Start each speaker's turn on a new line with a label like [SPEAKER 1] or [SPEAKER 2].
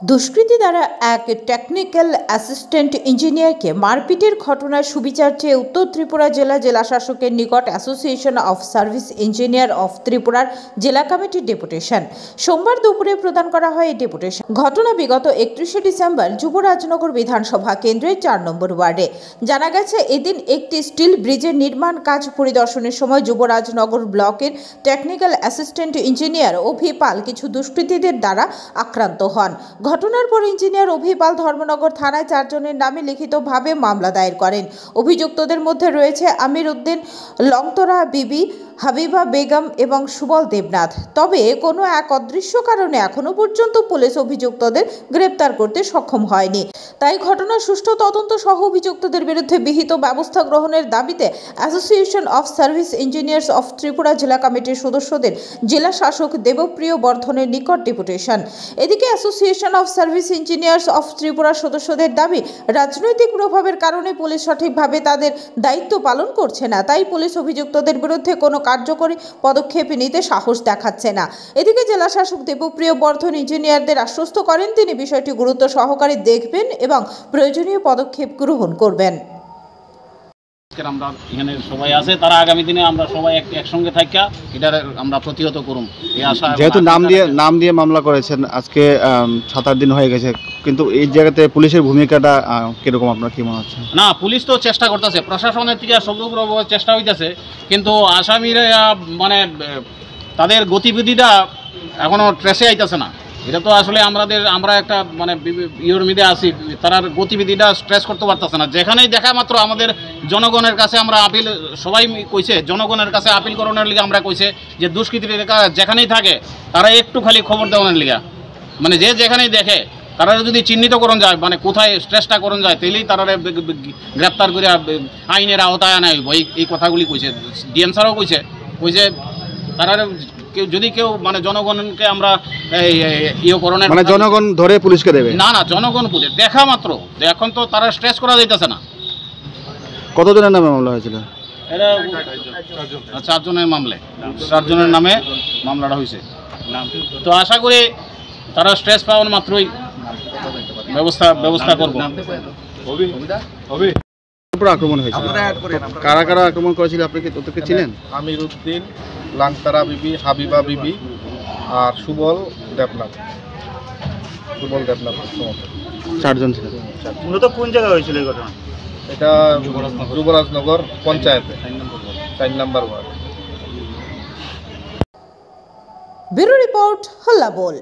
[SPEAKER 1] দুষ্কৃতী দ্বারা এক টেকনিক্যাল অ্যাসিস্ট্যান্ট ইঞ্জিনিয়ারকে মারপিটের ঘটনার সুবিচার চেয়ে উত্তর ত্রিপুরা জেলা শাসকের নিকট association of service engineer of ত্রিপুরার জেলা কমিটির ডেপুটেশন সোমবার দুপুরে প্রদান করা হয়। এই ডেপুটেশন ঘটনা বিগত 31শে ডিসেম্বর যুবরাজনগর বিধানসভা কেন্দ্রের 4 নম্বর ওয়ার্ডে। জানা গেছে, এদিন একটি স্টিল ব্রিজের নির্মাণ কাজ পরিদর্শনের সময় যুবরাজনগর ব্লকের টেকনিক্যাল অ্যাসিস্ট্যান্ট ইঞ্জিনিয়ার অভি পাল কিছু দুষ্কৃতীদের দ্বারা আক্রান্ত হন। ঘটনার পর ইঞ্জিনিয়ার অভি পাল ধর্মনগর থানায় 4 জনের নামে লিখিতভাবে মামলা দায়ের করেন। অভিযুক্তদের মধ্যে রয়েছে আমির উদ্দিন, লংতরা বিবি, হাবিবা বেগম এবং সুবল দেবনাথ। তবে কোনো এক অদৃশ্য কারণে এখনো পর্যন্ত পুলিশ অভিযুক্তদের গ্রেপ্তার করতে সক্ষম হয়নি। তাই ঘটনার সুষ্ঠু তদন্ত সহ অভিযুক্তদের বিরুদ্ধে বিহিত ব্যবস্থা গ্রহণের দাবিতে association of service engineers of Tripura জেলা কমিটির সদস্যদের জেলা শাসক দেবপ্রিয় বর্ধনের নিকট ডেপুটেশন। এদিকে association of service engineers of Tripura সদস্যদের দাবি, রাজনৈতিক প্রভাবের কারণে পুলিশ সঠিকভাবে তাদের দায়িত্ব পালন করছে না, তাই পুলিশ অভিযুক্তদের বিরুদ্ধে কোনো কার্যকরী পদক্ষেপ নিতে সাহস দেখাচ্ছে না। এদিকে জেলা শাসক দেবপ্রিয় বর্ধন ইঞ্জিনিয়ারদের আশ্বস্ত করেন তিনি বিষয়টি গুরুত্ব সহকারে দেখবেন এবং প্রয়োজনীয় পদক্ষেপ গ্রহণ করবেন।
[SPEAKER 2] আমরা এখানে সবাই আছে, তারা আগামী দিনে আমরা সবাই একসঙ্গে থাকা এটা আমরা প্রতিহত করুম এই আশা। যেহেতু
[SPEAKER 3] নাম দিয়ে মামলা করেছেন, আজকে 7-8 দিন হয়ে গেছে, কিন্তু এই জায়গাতে পুলিশের ভূমিকাটা কিরকম আপনার কি মনে হচ্ছে?
[SPEAKER 2] না, পুলিশ তো চেষ্টা করতেছে, প্রশাসনের থেকে সমগ্র চেষ্টা হইতেছে, কিন্তু আসামিরা মানে তাদের গতিবিধিটা এখনো ট্রেসে আইতেছে না। এটা তো আসলে আমরা একটা মানে ইয়ের মধ্যে আছি, তার গতিবিধিটা স্ট্রেস করতে পারতেছে না। যেখানেই দেখা মাত্র আমাদের জনগণের কাছে আমরা আপিল, সবাই কইছে জনগণের কাছে আপিল করানোর লিগে আমরা কইছে যে দুষ্কৃতীরা যেখানেই থাকে তারা একটু খালি খবর দেওয়ানোর লিগা, মানে যে যেখানেই দেখে তারা যদি চিহ্নিত করণ যায়, মানে কোথায় স্ট্রেসটা করণ যায়, তাইলেই তারা গ্রেপ্তার করে আইনের আওতায় আনা হইব। এই কথাগুলি কইছে ডিএম স্যারও কইছে তারা যদি কেউ মানে জনগণকে আমরা ইয়ে করণের
[SPEAKER 3] মানে জনগণ ধরে পুলিশকে দেবে
[SPEAKER 2] না, জনগণ পুলিশ দেখা মাত্র এখন তো তারা স্ট্রেস করা যাইতেছে না।
[SPEAKER 3] কতজনের নামে মামলা হয়েছিল?
[SPEAKER 2] এটা 4 জনের মামলায় 4 জনের নামে মামলাটা হয়েছে। তো আশা করি তারা স্ট্রেস পাওয়ার মাত্রই ব্যবস্থা করবো।
[SPEAKER 3] আক্রমণ হয়েছে, কারা কারা আক্রমণ করেছিল আপনি কি তোদেরকে ছিলেন?
[SPEAKER 4] আমির উদ্দিন, লংতরা বিবি, হাবিবা বিবি আর সুবল দেবনাথ।
[SPEAKER 3] 4 জন ছিলেন।
[SPEAKER 5] মূলত কোন জায়গায় হয়েছিল এই ঘটনা?
[SPEAKER 4] এটা যুবরাজনগর পঞ্চায়েতে 4 নম্বর ওয়ার্ড।
[SPEAKER 1] ব্যুরো রিপোর্ট, হল্লা বল।